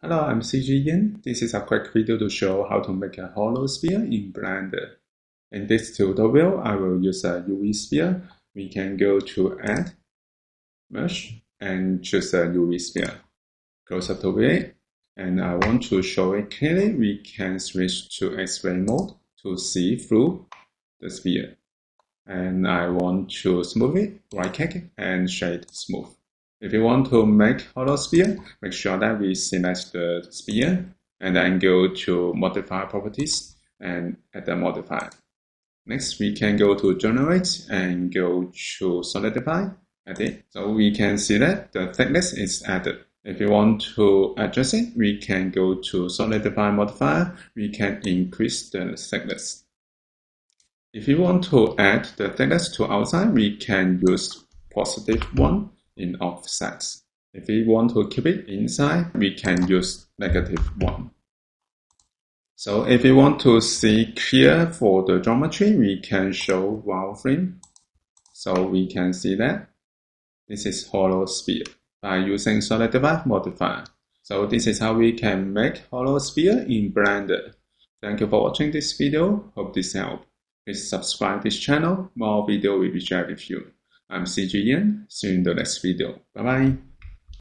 Hello, I'm cgian. This is a quick video to show how to make a hollow sphere in Blender. In this tutorial, I will use a UV sphere. We can go to Add, Mesh, and choose a UV sphere. Close up to it, and I want to show it clearly. We can switch to X-ray mode to see through the sphere. And I want to smooth it, right-click, and shade smooth. If you want to make hollow sphere, make sure that we select the sphere and then go to Modify Properties and add the modifier. Next, we can go to Generate and go to Solidify, Edit. So we can see that the thickness is added. If you want to adjust it, we can go to Solidify Modifier. We can increase the thickness. If you want to add the thickness to outside, we can use +1 in offsets. If we want to keep it inside, we can use -1. So if you want to see clear for the geometry, we can show wireframe. So we can see that this is hollow sphere by using Solidify Modifier. So this is how we can make hollow sphere in Blender. Thank you for watching this video. Hope this helped. Please subscribe this channel. More video will be shared with you. I'm cgian. See you in the next video. Bye bye.